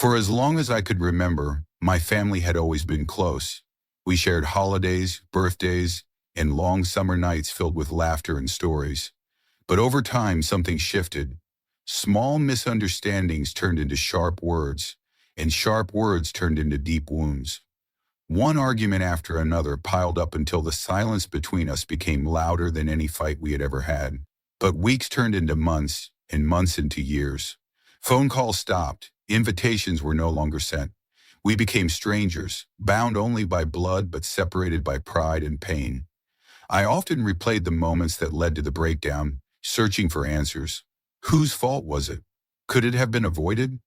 For as long as I could remember, my family had always been close. We shared holidays, birthdays, and long summer nights filled with laughter and stories. But over time, something shifted. Small misunderstandings turned into sharp words, and sharp words turned into deep wounds. One argument after another piled up until the silence between us became louder than any fight we had ever had. But weeks turned into months, and months into years. Phone calls stopped. Invitations were no longer sent. We became strangers, bound only by blood but separated by pride and pain. I often replayed the moments that led to the breakdown, searching for answers. Whose fault was it? Could it have been avoided?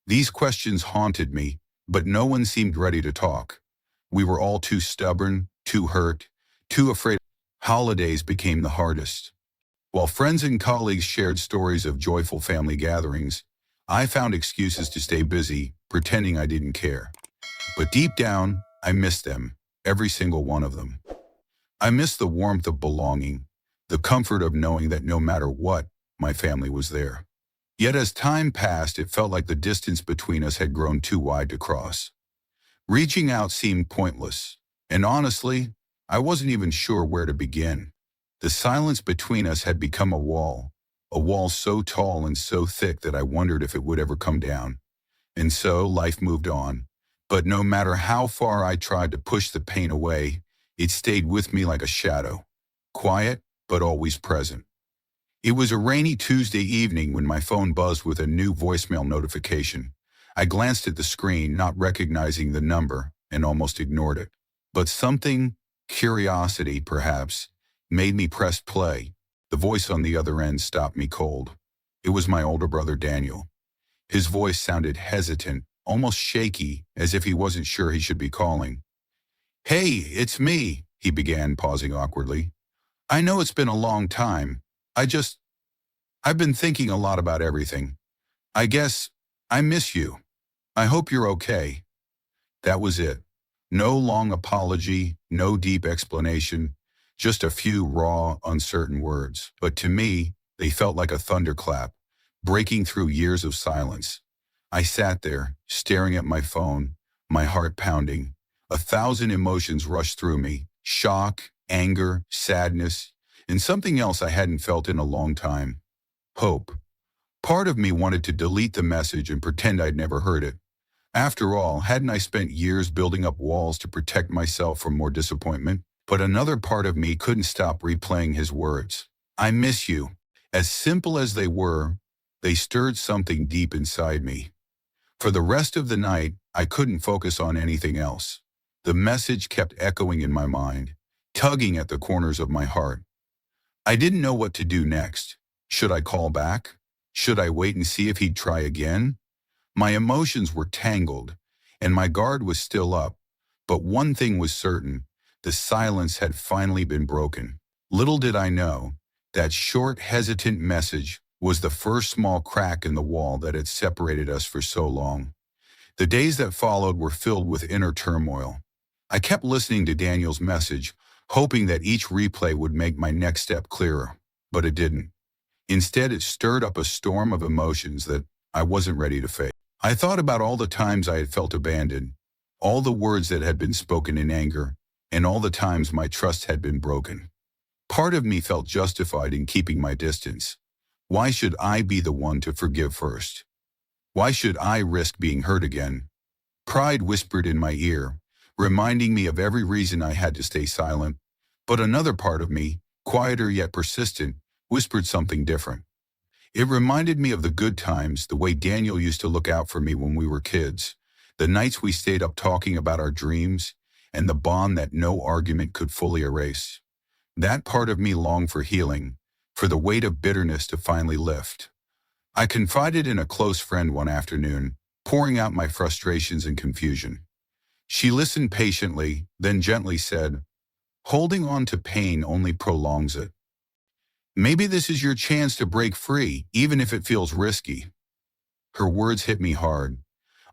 These questions haunted me, but no one seemed ready to talk. We were all too stubborn, too hurt, too afraid. Holidays became the hardest. While friends and colleagues shared stories of joyful family gatherings, I found excuses to stay busy, pretending I didn't care. But deep down, I missed them, every single one of them. I missed the warmth of belonging, the comfort of knowing that no matter what, my family was there. Yet as time passed, it felt like the distance between us had grown too wide to cross. Reaching out seemed pointless, and honestly, I wasn't even sure where to begin. The silence between us had become a wall so tall and so thick that I wondered if it would ever come down. And so life moved on. But no matter how far I tried to push the pain away, it stayed with me like a shadow, quiet but always present. It was a rainy Tuesday evening when my phone buzzed with a new voicemail notification. I glanced at the screen, not recognizing the number, and almost ignored it. But something, curiosity perhaps, made me press play. The voice on the other end stopped me cold. It was my older brother Daniel. His voice sounded hesitant, almost shaky, as if he wasn't sure he should be calling. "Hey, it's me," he began, pausing awkwardly. "I know it's been a long time. I've been thinking a lot about everything. I guess I miss you. I hope you're okay." That was it. No long apology, no deep explanation, just a few raw, uncertain words. But to me, they felt like a thunderclap, breaking through years of silence. I sat there, staring at my phone, my heart pounding. 1,000 emotions rushed through me: shock, anger, sadness, and something else I hadn't felt in a long time: hope. Part of me wanted to delete the message and pretend I'd never heard it. After all, hadn't I spent years building up walls to protect myself from more disappointment? But another part of me couldn't stop replaying his words. "I miss you." As simple as they were, they stirred something deep inside me. For the rest of the night, I couldn't focus on anything else. The message kept echoing in my mind, tugging at the corners of my heart. I didn't know what to do next. Should I call back? Should I wait and see if he'd try again? My emotions were tangled, and my guard was still up. But one thing was certain: the silence had finally been broken. Little did I know, that short, hesitant message was the first small crack in the wall that had separated us for so long. The days that followed were filled with inner turmoil. I kept listening to Daniel's message, hoping that each replay would make my next step clearer. But it didn't. Instead, it stirred up a storm of emotions that I wasn't ready to face. I thought about all the times I had felt abandoned, all the words that had been spoken in anger, and all the times my trust had been broken. Part of me felt justified in keeping my distance. Why should I be the one to forgive first? Why should I risk being hurt again? Pride whispered in my ear, reminding me of every reason I had to stay silent. But another part of me, quieter yet persistent, whispered something different. It reminded me of the good times, the way Daniel used to look out for me when we were kids, the nights we stayed up talking about our dreams, and the bond that no argument could fully erase. That part of me longed for healing, for the weight of bitterness to finally lift. I confided in a close friend one afternoon, pouring out my frustrations and confusion. She listened patiently, then gently said, "Holding on to pain only prolongs it. Maybe this is your chance to break free, even if it feels risky." Her words hit me hard.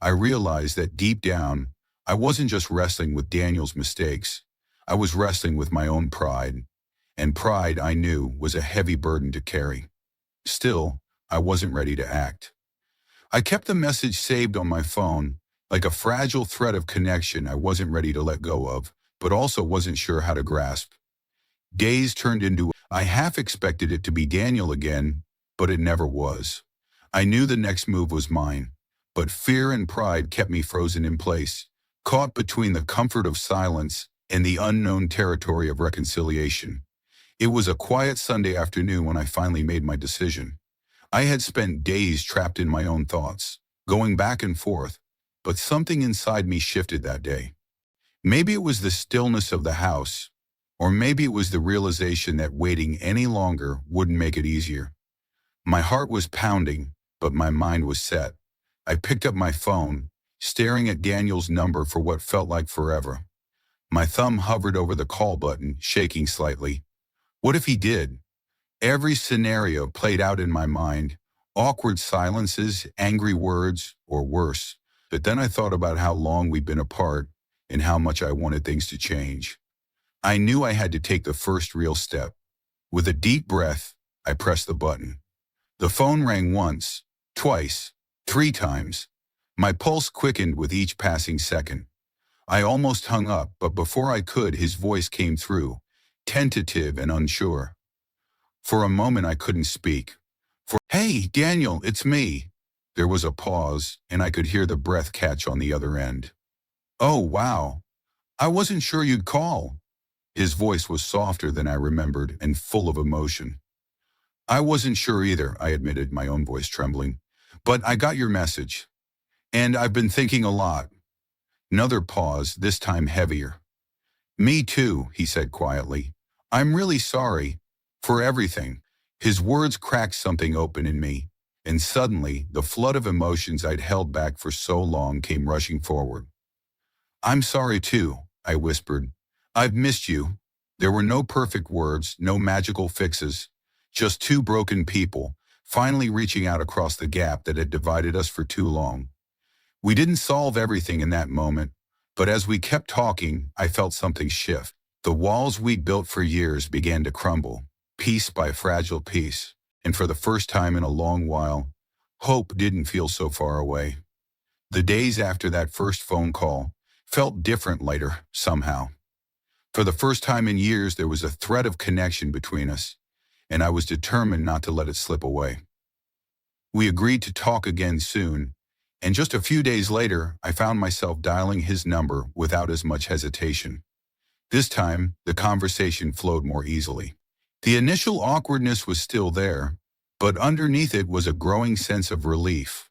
I realized that deep down, I wasn't just wrestling with Daniel's mistakes. I was wrestling with my own pride. And pride, I knew, was a heavy burden to carry. Still, I wasn't ready to act. I kept the message saved on my phone, like a fragile thread of connection I wasn't ready to let go of, but also wasn't sure how to grasp. Days turned into, I half expected it to be Daniel again, but it never was. I knew the next move was mine, but fear and pride kept me frozen in place, caught between the comfort of silence and the unknown territory of reconciliation. It was a quiet Sunday afternoon when I finally made my decision. I had spent days trapped in my own thoughts, going back and forth, but something inside me shifted that day. Maybe it was the stillness of the house, or maybe it was the realization that waiting any longer wouldn't make it easier. My heart was pounding, but my mind was set. I picked up my phone, staring at Daniel's number for what felt like forever. My thumb hovered over the call button, shaking slightly. What if he did? Every scenario played out in my mind, awkward silences, angry words, or worse. But then I thought about how long we'd been apart and how much I wanted things to change. I knew I had to take the first real step. With a deep breath, I pressed the button. The phone rang once, twice, 3 times. My pulse quickened with each passing second. I almost hung up, but before I could, his voice came through, tentative and unsure. For a moment I couldn't speak. Hey, Daniel, it's me. There was a pause, and I could hear the breath catch on the other end. Oh, wow. I wasn't sure you'd call. His voice was softer than I remembered and full of emotion. I wasn't sure either, I admitted, my own voice trembling. But I got your message. And I've been thinking a lot. Another pause, this time heavier. Me too, he said quietly. I'm really sorry. For everything. His words cracked something open in me, and suddenly the flood of emotions I'd held back for so long came rushing forward. I'm sorry too, I whispered. I've missed you. There were no perfect words, no magical fixes, just 2 broken people, finally reaching out across the gap that had divided us for too long. We didn't solve everything in that moment, but as we kept talking, I felt something shift. The walls we'd built for years began to crumble, piece by fragile piece, and for the first time in a long while, hope didn't feel so far away. The days after that first phone call felt different later, somehow. For the first time in years, there was a thread of connection between us, and I was determined not to let it slip away. We agreed to talk again soon, and just a few days later, I found myself dialing his number without as much hesitation. This time, the conversation flowed more easily. The initial awkwardness was still there, but underneath it was a growing sense of relief.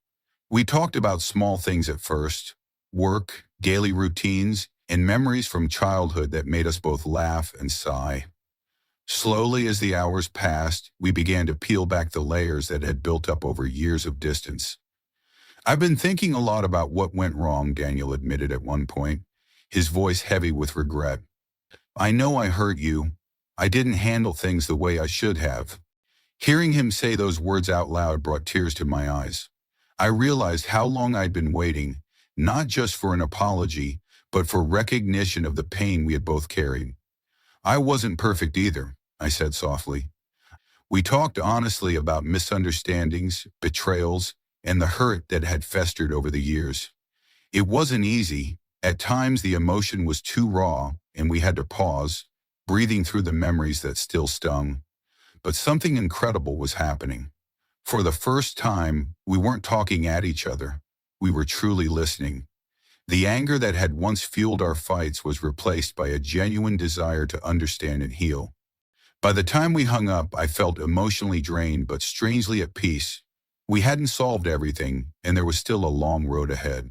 We talked about small things at first, work, daily routines, and memories from childhood that made us both laugh and sigh. Slowly, as the hours passed, we began to peel back the layers that had built up over years of distance. I've been thinking a lot about what went wrong, Daniel admitted at one point, his voice heavy with regret. I know I hurt you. I didn't handle things the way I should have. Hearing him say those words out loud brought tears to my eyes. I realized how long I'd been waiting, not just for an apology, but for recognition of the pain we had both carried. I wasn't perfect either, I said softly. We talked honestly about misunderstandings, betrayals, and the hurt that had festered over the years. It wasn't easy. At times the emotion was too raw, and we had to pause, breathing through the memories that still stung. But something incredible was happening. For the first time, we weren't talking at each other. We were truly listening. The anger that had once fueled our fights was replaced by a genuine desire to understand and heal. By the time we hung up, I felt emotionally drained but strangely at peace. We hadn't solved everything, and there was still a long road ahead.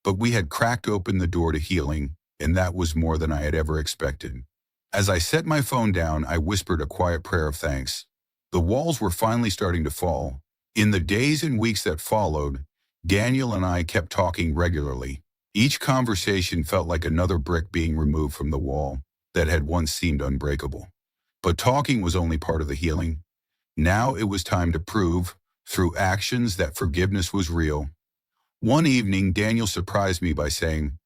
But we had cracked open the door to healing, and that was more than I had ever expected. As I set my phone down, I whispered a quiet prayer of thanks. The walls were finally starting to fall. In the days and weeks that followed, Daniel and I kept talking regularly. Each conversation felt like another brick being removed from the wall that had once seemed unbreakable. But talking was only part of the healing. Now it was time to prove, through actions, that forgiveness was real. One evening, Daniel surprised me by saying,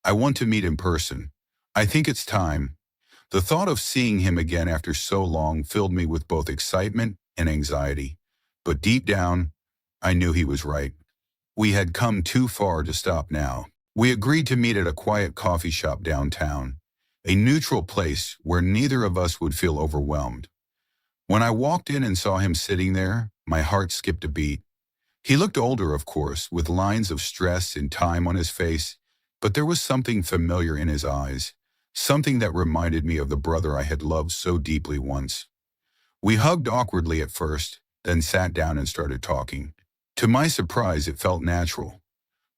I want to meet in person. I think it's time. The thought of seeing him again after so long filled me with both excitement and anxiety. But deep down, I knew he was right. We had come too far to stop now. We agreed to meet at a quiet coffee shop downtown, a neutral place where neither of us would feel overwhelmed. When I walked in and saw him sitting there, my heart skipped a beat. He looked older, of course, with lines of stress and time on his face, but there was something familiar in his eyes, something that reminded me of the brother I had loved so deeply once. We hugged awkwardly at first, then sat down and started talking. To my surprise, it felt natural.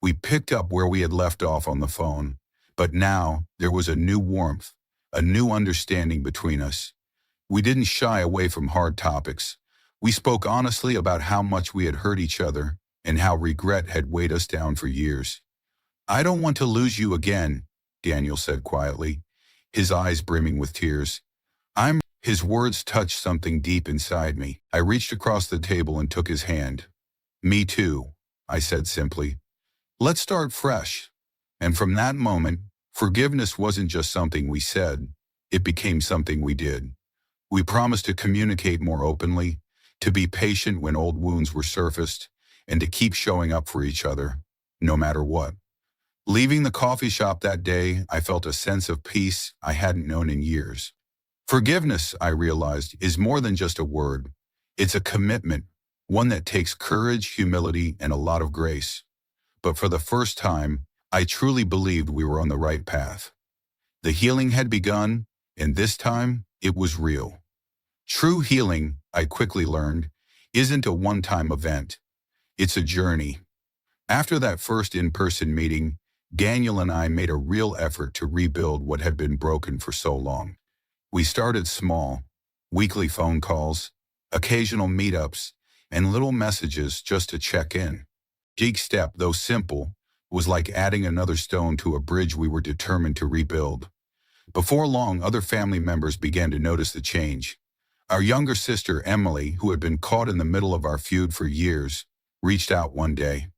We picked up where we had left off on the phone, but now there was a new warmth, a new understanding between us. We didn't shy away from hard topics. We spoke honestly about how much we had hurt each other and how regret had weighed us down for years. "I don't want to lose you again," Daniel said quietly, his eyes brimming with tears. His words touched something deep inside me. I reached across the table and took his hand. "Me too," I said simply. "Let's start fresh." And from that moment, forgiveness wasn't just something we said, it became something we did. We promised to communicate more openly, to be patient when old wounds were surfaced, and to keep showing up for each other, no matter what. Leaving the coffee shop that day, I felt a sense of peace I hadn't known in years. Forgiveness, I realized, is more than just a word. It's a commitment, one that takes courage, humility, and a lot of grace. But for the first time, I truly believed we were on the right path. The healing had begun, and this time, it was real. True healing, I quickly learned, isn't a one-time event. It's a journey. After that first in-person meeting, Daniel and I made a real effort to rebuild what had been broken for so long. We started small, weekly phone calls, occasional meetups, and little messages just to check in. Each step, though simple, was like adding another stone to a bridge we were determined to rebuild. Before long, other family members began to notice the change. Our younger sister, Emily, who had been caught in the middle of our feud for years, reached out one day.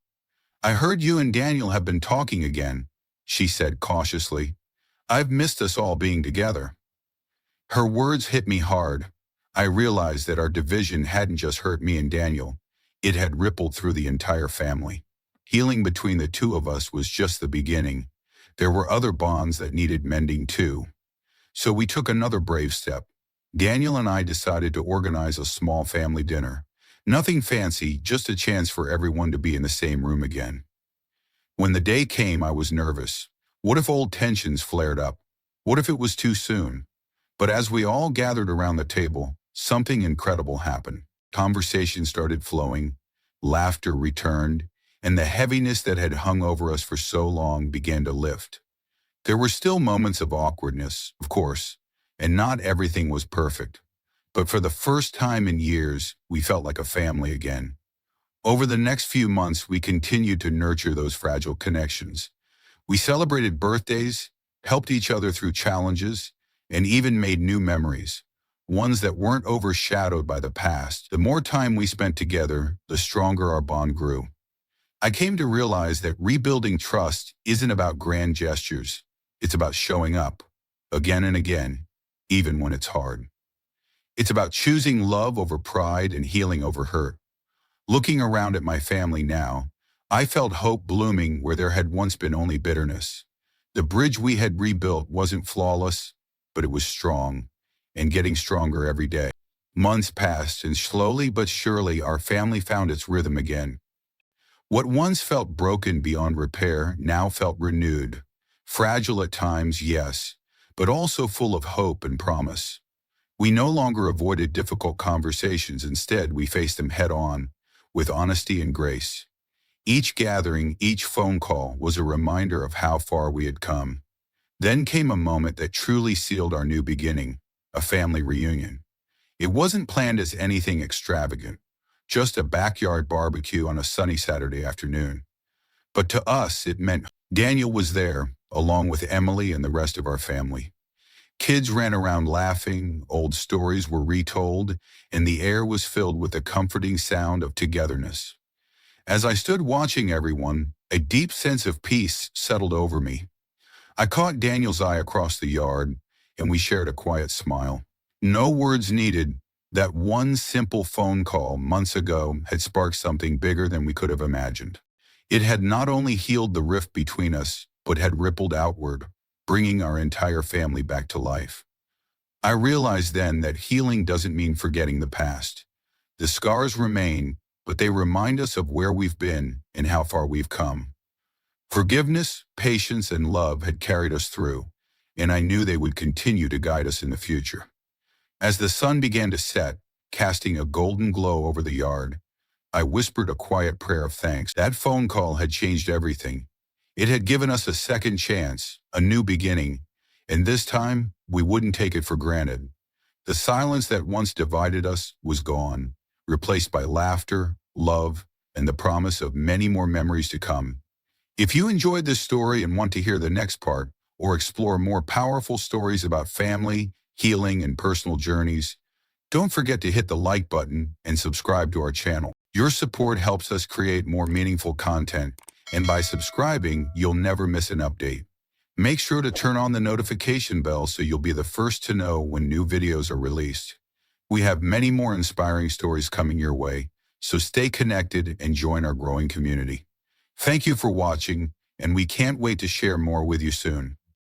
"I heard you and Daniel have been talking again," she said cautiously. "I've missed us all being together." Her words hit me hard. I realized that our division hadn't just hurt me and Daniel. It had rippled through the entire family. Healing between the two of us was just the beginning. There were other bonds that needed mending too. So we took another brave step. Daniel and I decided to organize a small family dinner. Nothing fancy, just a chance for everyone to be in the same room again. When the day came, I was nervous. What if old tensions flared up? What if it was too soon? But as we all gathered around the table, something incredible happened. Conversation started flowing, laughter returned, and the heaviness that had hung over us for so long began to lift. There were still moments of awkwardness, of course, and not everything was perfect. But for the first time in years, we felt like a family again. Over the next few months, we continued to nurture those fragile connections. We celebrated birthdays, helped each other through challenges, and even made new memories, ones that weren't overshadowed by the past. The more time we spent together, the stronger our bond grew. I came to realize that rebuilding trust isn't about grand gestures. It's about showing up, again and again, even when it's hard. It's about choosing love over pride and healing over hurt. Looking around at my family now, I felt hope blooming where there had once been only bitterness. The bridge we had rebuilt wasn't flawless, but it was strong, and getting stronger every day. Months passed, and slowly but surely our family found its rhythm again. What once felt broken beyond repair now felt renewed. Fragile at times, yes, but also full of hope and promise. We no longer avoided difficult conversations. Instead, we faced them head-on, with honesty and grace. Each gathering, each phone call was a reminder of how far we had come. Then came a moment that truly sealed our new beginning, a family reunion. It wasn't planned as anything extravagant, just a backyard barbecue on a sunny Saturday afternoon. But to us, it meant Daniel was there, along with Emily and the rest of our family. Kids ran around laughing, old stories were retold, and the air was filled with the comforting sound of togetherness. As I stood watching everyone, a deep sense of peace settled over me. I caught Daniel's eye across the yard, and we shared a quiet smile. No words needed. That one simple phone call months ago had sparked something bigger than we could have imagined. It had not only healed the rift between us, but had rippled outward, bringing our entire family back to life. I realized then that healing doesn't mean forgetting the past. The scars remain, but they remind us of where we've been and how far we've come. Forgiveness, patience, and love had carried us through, and I knew they would continue to guide us in the future. As the sun began to set, casting a golden glow over the yard, I whispered a quiet prayer of thanks. That phone call had changed everything. It had given us a second chance, a new beginning, and this time we wouldn't take it for granted. The silence that once divided us was gone, replaced by laughter, love, and the promise of many more memories to come. If you enjoyed this story and want to hear the next part, or explore more powerful stories about family, healing, and personal journeys, don't forget to hit the like button and subscribe to our channel. Your support helps us create more meaningful content, and by subscribing, you'll never miss an update. Make sure to turn on the notification bell so you'll be the first to know when new videos are released. We have many more inspiring stories coming your way, so stay connected and join our growing community. Thank you for watching, and we can't wait to share more with you soon.